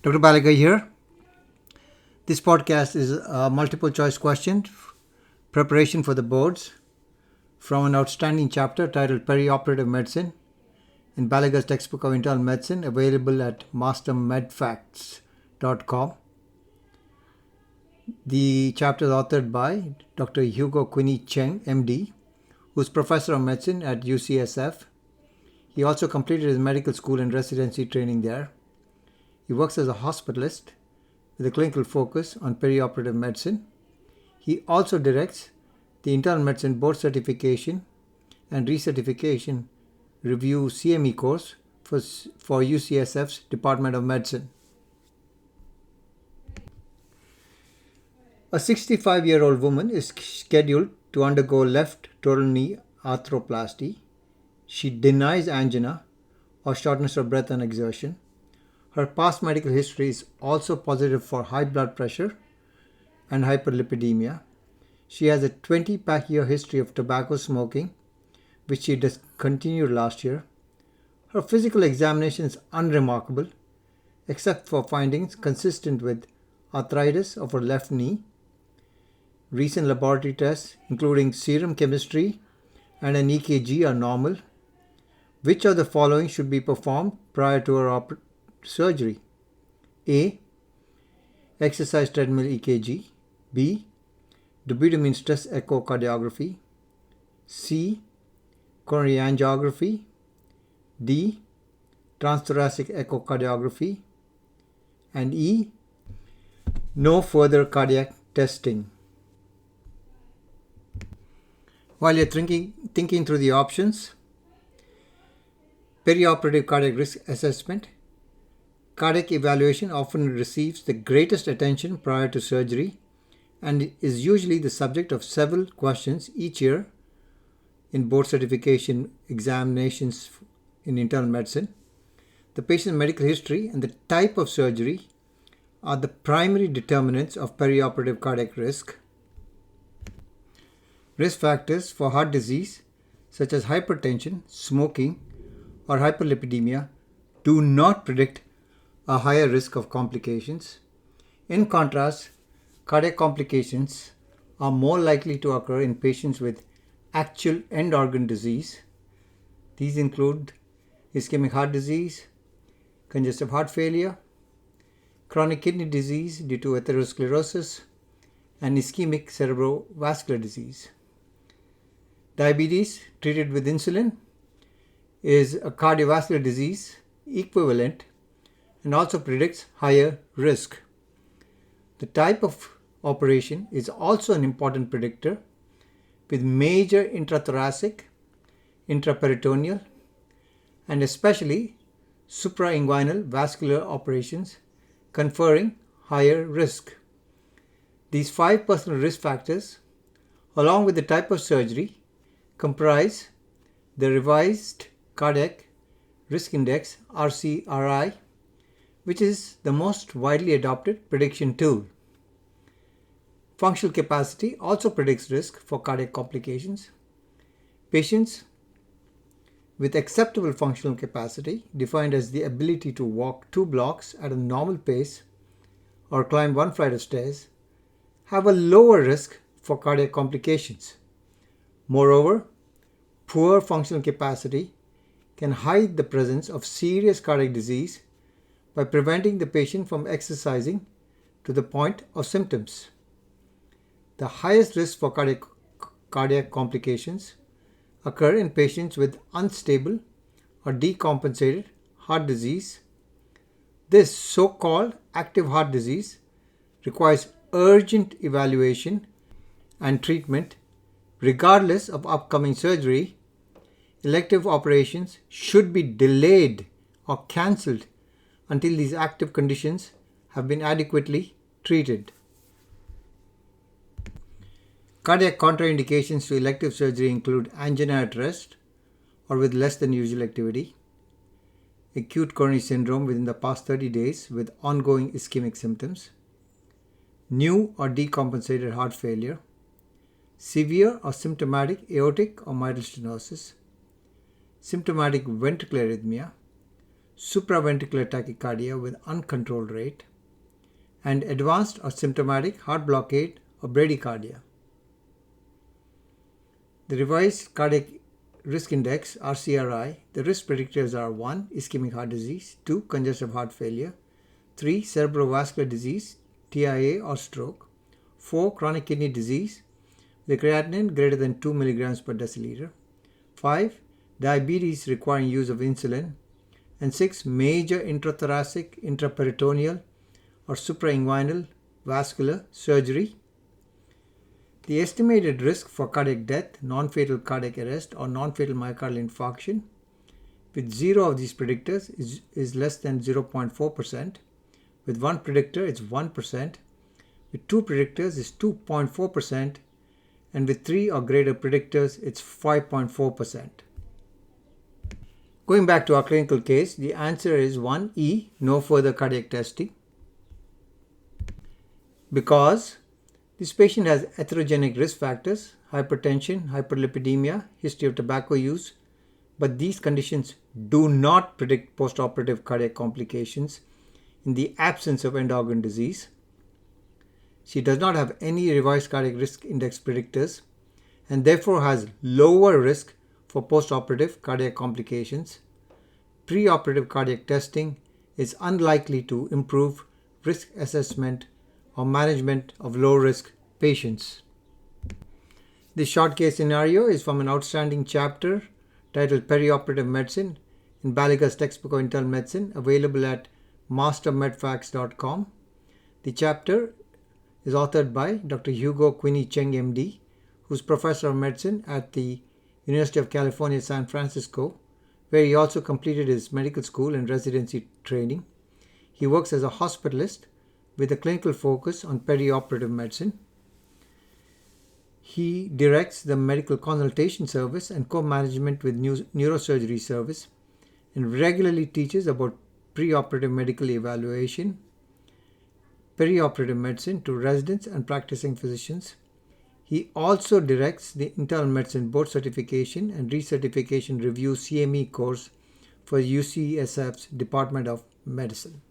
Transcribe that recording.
Dr. Baliga here. This podcast is a multiple choice question preparation for the boards from an outstanding chapter titled Perioperative Medicine in Baliga's textbook of internal medicine, available at mastermedfacts.com. The chapter is authored by Dr. Hugo Quinny Cheng, MD, who is professor of medicine at UCSF. He also completed his medical school and residency training there. He works as a hospitalist with a clinical focus on perioperative medicine. He also directs the Internal Medicine Board Certification and Recertification Review CME course for UCSF's Department of Medicine. A 65-year-old woman is scheduled to undergo left total knee arthroplasty. She denies angina or shortness of breath on exertion. Her past medical history is also positive for high blood pressure and hyperlipidemia. She has a 20-year history of tobacco smoking, which she discontinued last year. Her physical examination is unremarkable, except for findings consistent with arthritis of her left knee. Recent laboratory tests, including serum chemistry and an EKG, are normal. Which of the following should be performed prior to her surgery? A. Exercise treadmill EKG. B. Dobutamine stress echocardiography. C. Coronary angiography. D. Transthoracic echocardiography. And E. No further cardiac testing. While you're thinking through the options, perioperative cardiac risk assessment. Cardiac evaluation often receives the greatest attention prior to surgery and is usually the subject of several questions each year in board certification examinations in internal medicine. The patient's medical history and the type of surgery are the primary determinants of perioperative cardiac risk. Risk factors for heart disease, such as hypertension, smoking, or hyperlipidemia, do not predict a higher risk of complications. In contrast, cardiac complications are more likely to occur in patients with actual end organ disease. These include ischemic heart disease, congestive heart failure, chronic kidney disease due to atherosclerosis, and ischemic cerebrovascular disease. Diabetes treated with insulin is a cardiovascular disease equivalent and also predicts higher risk. The type of operation is also an important predictor, with major intrathoracic, intraperitoneal, and especially suprainguinal vascular operations conferring higher risk. These 5 personal risk factors, along with the type of surgery, comprise the Revised Cardiac Risk Index (RCRI), which is the most widely adopted prediction tool. Functional capacity also predicts risk for cardiac complications. Patients with acceptable functional capacity, defined as the ability to walk 2 blocks at a normal pace or climb 1 flight of stairs, have a lower risk for cardiac complications. Moreover, poor functional capacity can hide the presence of serious cardiac disease by preventing the patient from exercising to the point of symptoms. The highest risk for cardiac complications occur in patients with unstable or decompensated heart disease. This so-called active heart disease requires urgent evaluation and treatment regardless of upcoming surgery. Elective operations should be delayed or cancelled until these active conditions have been adequately treated. Cardiac contraindications to elective surgery include angina at rest or with less than usual activity, acute coronary syndrome within the past 30 days with ongoing ischemic symptoms, new or decompensated heart failure, severe or symptomatic aortic or mitral stenosis, symptomatic ventricular arrhythmia, supraventricular tachycardia with uncontrolled rate, and advanced or symptomatic heart blockade or bradycardia. The revised cardiac risk index RCRI, the risk predictors are 1. Ischemic heart disease, 2. Congestive heart failure, 3. Cerebrovascular disease, TIA or stroke, 4. Chronic kidney disease, the creatinine greater than 2 mg per deciliter, 5. Diabetes requiring use of insulin, and 6. Major intrathoracic, intraperitoneal or suprainguinal vascular surgery. The estimated risk for cardiac death, non-fatal cardiac arrest or non-fatal myocardial infarction with 0 of these predictors is less than 0.4%. With 1 predictor, it's 1%. With 2 predictors, it's 2.4%. And with 3 or greater predictors, it's 5.4%. Going back to our clinical case, the answer is 1E, no further cardiac testing. Because this patient has atherogenic risk factors, hypertension, hyperlipidemia, history of tobacco use, but these conditions do not predict postoperative cardiac complications in the absence of end-organ disease. She does not have any revised cardiac risk index predictors and therefore has lower risk for postoperative cardiac complications. Preoperative cardiac testing is unlikely to improve risk assessment or management of low-risk patients. This short case scenario is from an outstanding chapter titled Perioperative Medicine in Baliga's textbook of internal medicine, available at mastermedfacts.com. The chapter is authored by Dr. Hugo Quinny Cheng, MD, who's professor of medicine at the University of California, San Francisco, where he also completed his medical school and residency training. He works as a hospitalist with a clinical focus on perioperative medicine. He directs the medical consultation service and co-management with neurosurgery service and regularly teaches about preoperative medical evaluation, perioperative medicine to residents and practicing physicians. He also directs the Internal Medicine Board Certification and Recertification Review CME course for UCSF's Department of Medicine.